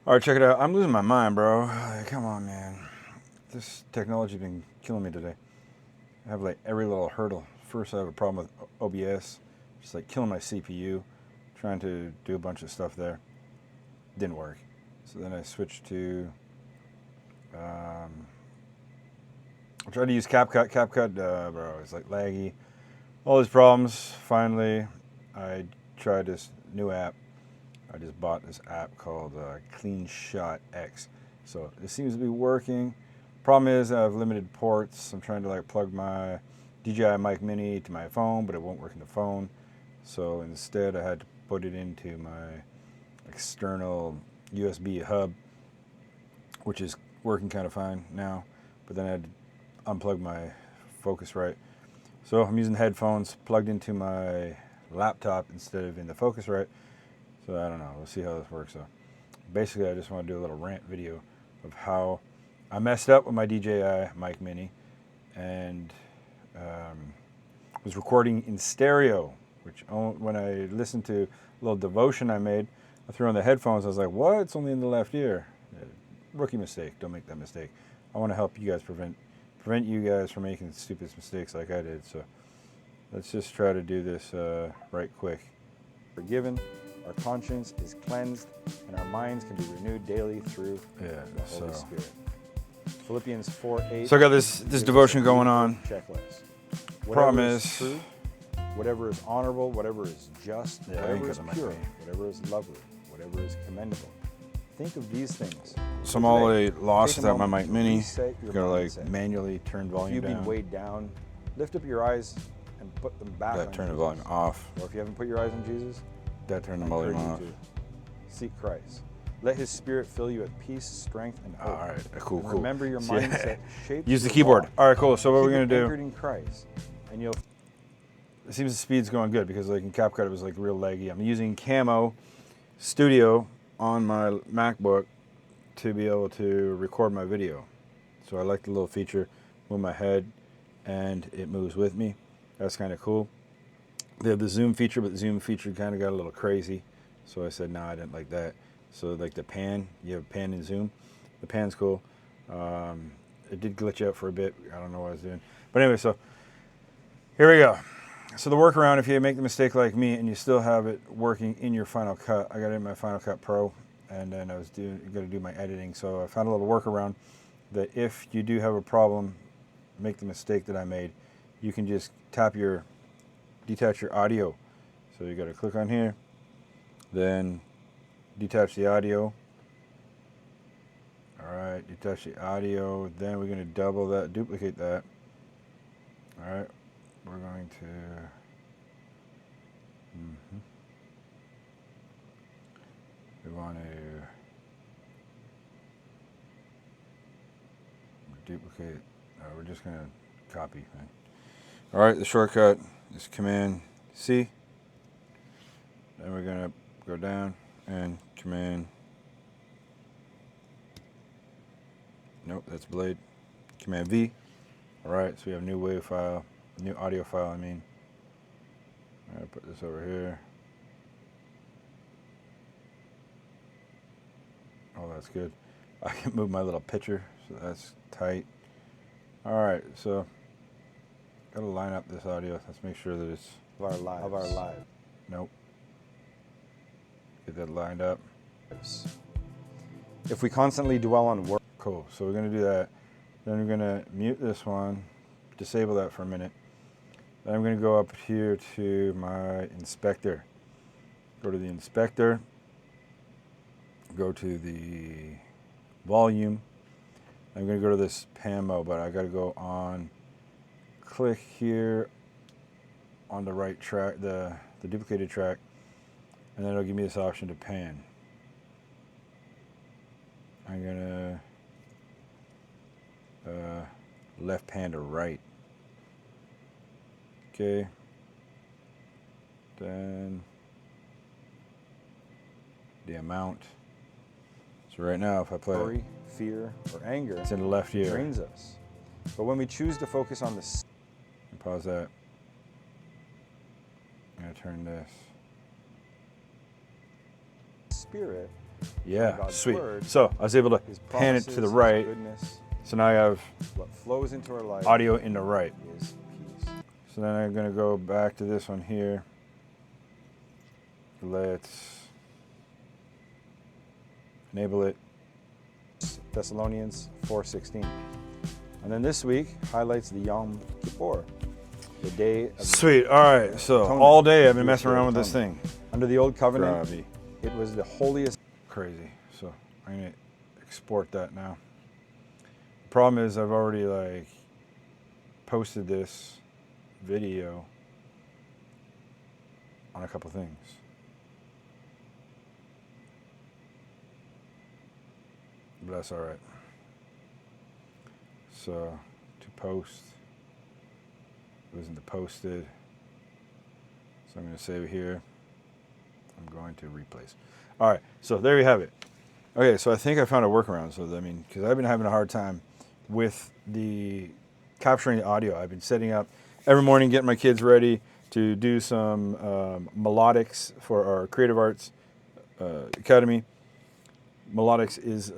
All right, check it out. I'm losing my mind, bro. Come on, man. This technology's been killing me today. I have like every little hurdle. First, I have a problem with OBS, just like killing my CPU, trying to do a bunch of stuff there. Didn't work. So then I switched to, I tried to use CapCut. CapCut, bro, it's like laggy. All these problems. Finally, I tried this new app. I just bought this app called CleanShot X. So it seems to be working. Problem is I have limited ports. I'm trying to like plug my DJI Mic Mini to my phone, but it won't work in the phone. So instead I had to put it into my external USB hub, which is working kind of fine now. But then I had to unplug my Focusrite. So I'm using headphones plugged into my laptop instead of in the Focusrite. So I don't know. We'll see how this works. So basically, I just want to do a little rant video of how I messed up with my DJI Mic Mini and was recording in stereo, which when I listened to a little devotion I made, I threw on the headphones. I was like, what? It's only in the left ear. Rookie mistake. Don't make that mistake. I want to help you guys prevent you guys from making stupid mistakes like I did. So let's just try to do this right quick. Forgiven. Our conscience is cleansed, and our minds can be renewed daily through the Holy Spirit. Philippians 4:8. So I got this devotion going on. Checklist. Problem is true, whatever is honorable, whatever is just, whatever is pure, whatever is lovely, whatever is commendable. Think of these things. So I'm already lost without my Mic Mini. Gotta like manually turn volume down. If you've been weighed down, lift up your eyes and put them back. That turn the volume off. Or if you haven't put your eyes on Jesus, that turn the volume off. Seek Christ. Let His Spirit fill you with peace, strength, and hope. All right, cool. Remember your mindset shapes. Use the keyboard. All right, cool. So what we're gonna do? In Christ, and you'll. It seems the speed's going good because like in CapCut it was like real laggy. I'm using Camo Studio on my MacBook to be able to record my video. So I like the little feature, move my head, and it moves with me. That's kind of cool. They have the zoom feature, but the zoom feature kind of got a little crazy. So I said, no, I didn't like that. So like the pan, you have pan and zoom. The pan's cool. It did glitch out for a bit. I don't know what I was doing. But anyway, so here we go. So the workaround, if you make the mistake like me and you still have it working in your Final Cut, I got it in my Final Cut Pro, and then I was going to do my editing. So I found a little workaround that if you do have a problem, make the mistake that I made, you can just detach your audio. So you got to click on here, then detach the audio. All right, detach the audio. Then we're going to double that, duplicate that. All right, we're going to. We want to duplicate. We're just going to copy. All right, the shortcut is Command C. Then we're going to go down and Command. Nope, that's Blade. Command V. All right, so we have new wave file, new audio file. I mean, I'm going to put this over here. Oh, that's good. I can move my little picture, so that's tight. All right, so gotta line up this audio. Let's make sure that it's of our live. Nope. Get that lined up. If we constantly dwell on work, cool. So we're gonna do that. Then we're gonna mute this one, disable that for a minute. Then I'm gonna go up here to my inspector. Go to the inspector. Go to the volume. I'm going to go to this Camo, but I got to go on, click here on the right track, the duplicated track, and then it'll give me this option to pan. I'm going to left pan to right. Okay. Then the amount. So right now, if I play worry, fear, or anger, it's in the left ear. It drains us. But when we choose to focus on this, pause that. I'm gonna turn this. Spirit, Yeah, God's sweet. word, So I was able to His pan it promises, to the His right. goodness, So now I have what flows into our life audio in the right. is peace. So then I'm gonna go back to this one here. Let's enable it. Thessalonians 4:16. And then this week highlights the Yom Kippur, the day of Sweet. All right. So Atonement. all day I've been Jewish messing Day of around with this Atonement. thing. Under the old covenant, Grabby. it was the holiest. Crazy. So I'm gonna export that now. The problem is I've already like posted this video on a couple things. But that's all right. So to post, it wasn't the posted. So I'm going to save it here. I'm going to replace. All right, so there you have it. Okay, so I think I found a workaround. So I mean, because I've been having a hard time with the capturing the audio. I've been setting up every morning, getting my kids ready to do some melodics for our Creative Arts Academy. Melodics is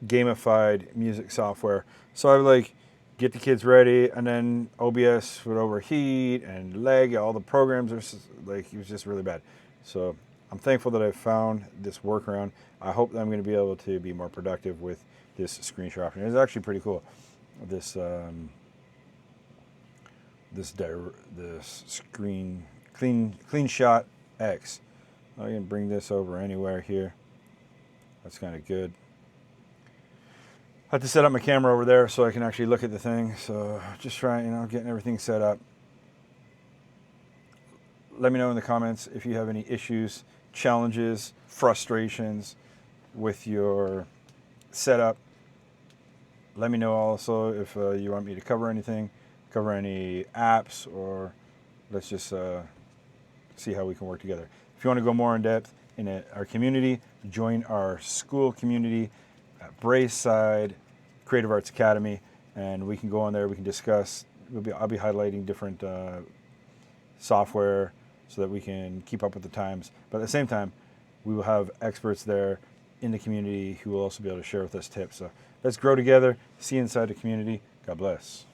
gamified music software. So I would like get the kids ready, and then OBS would overheat and lag. All the programs are like, it was just really bad. So I'm thankful that I found this workaround. I hope that I'm going to be able to be more productive with this screenshot. It's actually pretty cool. This CleanShot X. I can bring this over anywhere here. That's kind of good. I have to set up my camera over there so I can actually look at the thing. So just trying, getting everything set up. Let me know in the comments if you have any issues, challenges, frustrations with your setup. Let me know also if you want me to cover anything, cover any apps, or let's just see how we can work together. If you want to go more in depth in our community, join our school community at Braeside Creative Arts Academy, and we can go on there. We can discuss. I'll be highlighting different software so that we can keep up with the times. But at the same time, we will have experts there in the community who will also be able to share with us tips. So let's grow together. See you inside the community. God bless.